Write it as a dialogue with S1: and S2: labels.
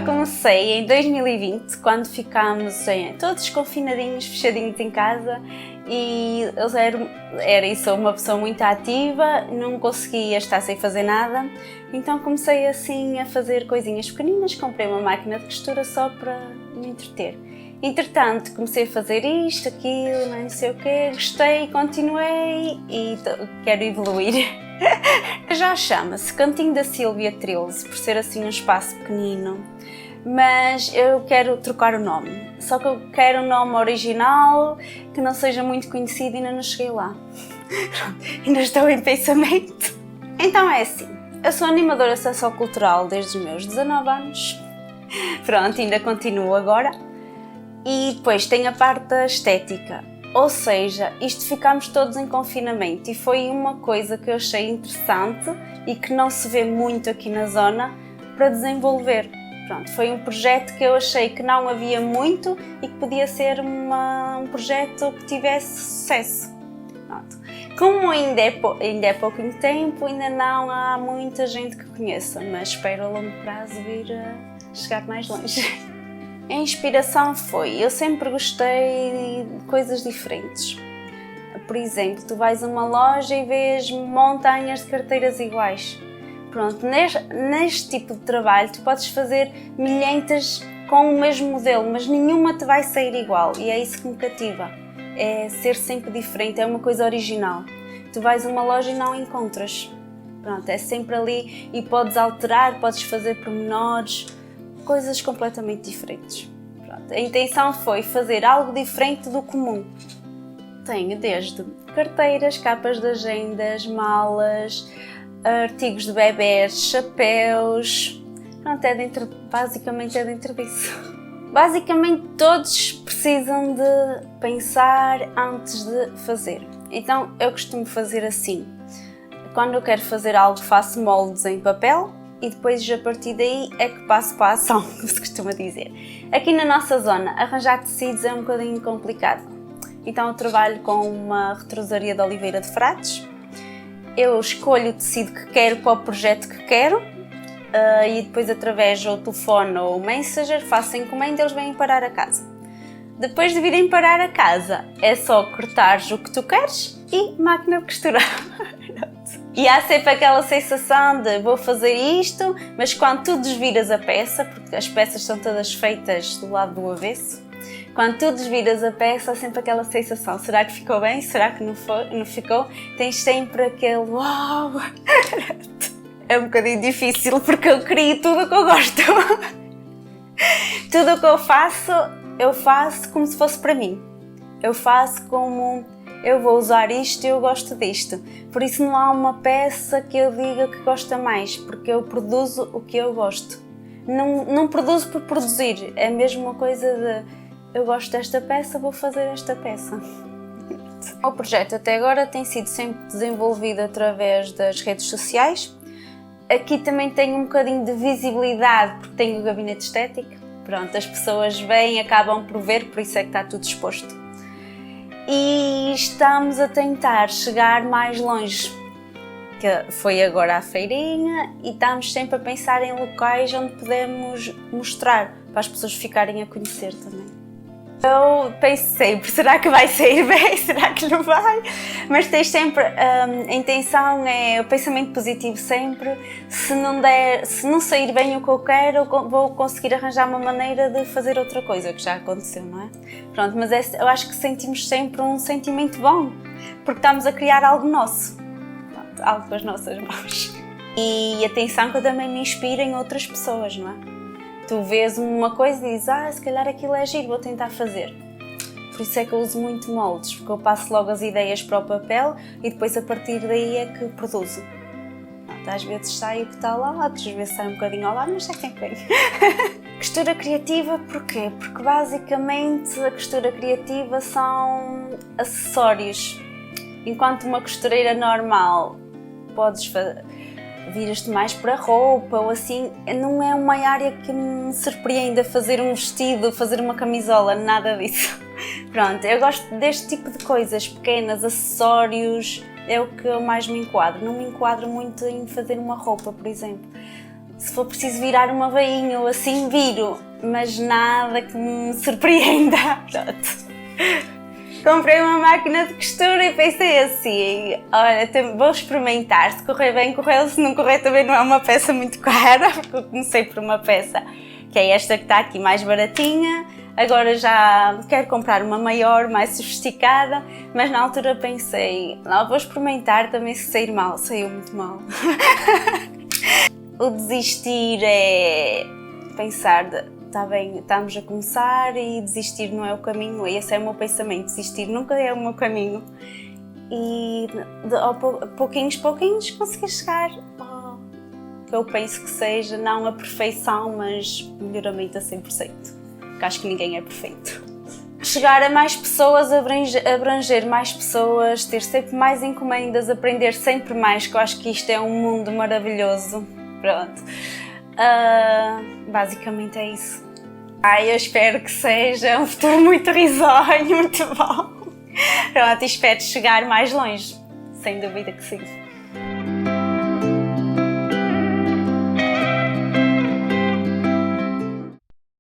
S1: comecei em 2020, quando ficámos todos confinadinhos, fechadinhos em casa, e eu sou uma pessoa muito ativa, não conseguia estar sem fazer nada, então comecei assim a fazer coisinhas pequeninas, comprei uma máquina de costura só para me entreter. Entretanto, comecei a fazer isto, aquilo, não sei o quê, gostei, continuei e quero evoluir. Já chama-se Cantinho da Sílvia 13, por ser assim um espaço pequenino, mas eu quero trocar o nome. Só que eu quero um nome original, que não seja muito conhecido e ainda não cheguei lá. Ainda estou em pensamento. Então é assim, eu sou animadora sociocultural desde os meus 19 anos. Pronto, ainda continuo agora. E depois tem a parte da estética, ou seja, isto ficámos todos em confinamento e foi uma coisa que eu achei interessante e que não se vê muito aqui na zona para desenvolver. Pronto, foi um projeto que eu achei que não havia muito e que podia ser um projeto que tivesse sucesso. Pronto. Como ainda é pouquinho tempo, ainda não há muita gente que conheça, mas espero a longo prazo vir a chegar mais longe. A inspiração eu sempre gostei de coisas diferentes. Por exemplo, tu vais a uma loja e vês montanhas de carteiras iguais. Pronto, neste tipo de trabalho tu podes fazer milhentas com o mesmo modelo, mas nenhuma te vai sair igual e é isso que me cativa. É ser sempre diferente, é uma coisa original. Tu vais a uma loja e não encontras. Pronto, é sempre ali e podes alterar, podes fazer pormenores, coisas completamente diferentes. Pronto, a intenção foi fazer algo diferente do comum. Tenho desde carteiras, capas de agendas, malas, artigos de bebés, chapéus. Pronto, basicamente é dentro disso. Basicamente todos precisam de pensar antes de fazer. Então eu costumo fazer assim. Quando eu quero fazer algo, faço moldes em papel e depois a partir daí é que passo para a ação, como se costuma dizer. Aqui na nossa zona, arranjar tecidos é um bocadinho complicado. Então eu trabalho com uma retrosaria de Oliveira de Frades. Eu escolho o tecido que quero para o projeto que quero e depois através do telefone ou Messenger faço a encomenda e eles vêm parar a casa. Depois de virem parar a casa, é só cortares o que tu queres e máquina de costurar. E há sempre aquela sensação de vou fazer isto, mas quando tu desviras a peça, porque as peças são todas feitas do lado do avesso, quando tu desviras a peça há sempre aquela sensação, será que ficou bem, será que não ficou? Tens sempre aquele uau! É um bocadinho difícil porque eu crio tudo o que eu gosto. Tudo o que eu faço como se fosse para mim. Eu faço como eu vou usar isto e eu gosto disto. Por isso não há uma peça que eu diga que gosta mais, porque eu produzo o que eu gosto. Não produzo por produzir, é mesmo uma coisa de eu gosto desta peça, vou fazer esta peça. O projeto até agora tem sido sempre desenvolvido através das redes sociais. Aqui também tem um bocadinho de visibilidade porque tenho o gabinete estético. Pronto, as pessoas vêm, acabam por ver, por isso é que está tudo exposto. E estamos a tentar chegar mais longe, que foi agora à feirinha, e estamos sempre a pensar em locais onde podemos mostrar, para as pessoas ficarem a conhecer também. Eu penso sempre, será que vai sair bem, será que não vai? Mas tens sempre, a intenção é o pensamento positivo sempre, se não sair bem o que eu quero, vou conseguir arranjar uma maneira de fazer outra coisa, que já aconteceu, não é? Pronto, mas eu acho que sentimos sempre um sentimento bom, porque estamos a criar algo nosso, pronto, algo com as nossas mãos. E atenção que eu também me inspiro em outras pessoas, não é? Tu vês uma coisa e dizes, se calhar aquilo é giro, vou tentar fazer. Por isso é que eu uso muito moldes, porque eu passo logo as ideias para o papel e depois a partir daí é que produzo. Às vezes sai o que está lá, outras vezes sai um bocadinho ao lado, mas sai sempre bem. Costura criativa porquê? Porque basicamente a costura criativa são acessórios. Enquanto uma costureira normal podes viras-te mais para roupa ou assim, não é uma área que me surpreenda fazer um vestido, fazer uma camisola, nada disso. Pronto, eu gosto deste tipo de coisas pequenas, acessórios, é o que eu mais me enquadro. Não me enquadro muito em fazer uma roupa, por exemplo. Se for preciso virar uma veinha ou assim, viro, mas nada que me surpreenda. Pronto. Comprei uma máquina de costura e pensei assim, olha, vou experimentar, se correr bem, correu, se não correr também não é uma peça muito cara, porque eu comecei por uma peça que é esta que está aqui mais baratinha, agora já quero comprar uma maior, mais sofisticada, mas na altura pensei, não, vou experimentar também se sair mal, saiu muito mal. O desistir é pensar, está bem, estamos a começar e desistir não é o caminho, esse é o meu pensamento, desistir nunca é o meu caminho. E pouquinhos conseguir chegar ao que eu penso que seja, não a perfeição, mas melhoramento a 100%, porque acho que ninguém é perfeito. Chegar a mais pessoas, abranger mais pessoas, ter sempre mais encomendas, aprender sempre mais, que eu acho que isto é um mundo maravilhoso. Pronto. Basicamente é isso. Eu espero que seja um futuro muito risonho, muito bom. Pronto, espero chegar mais longe, sem dúvida que sim.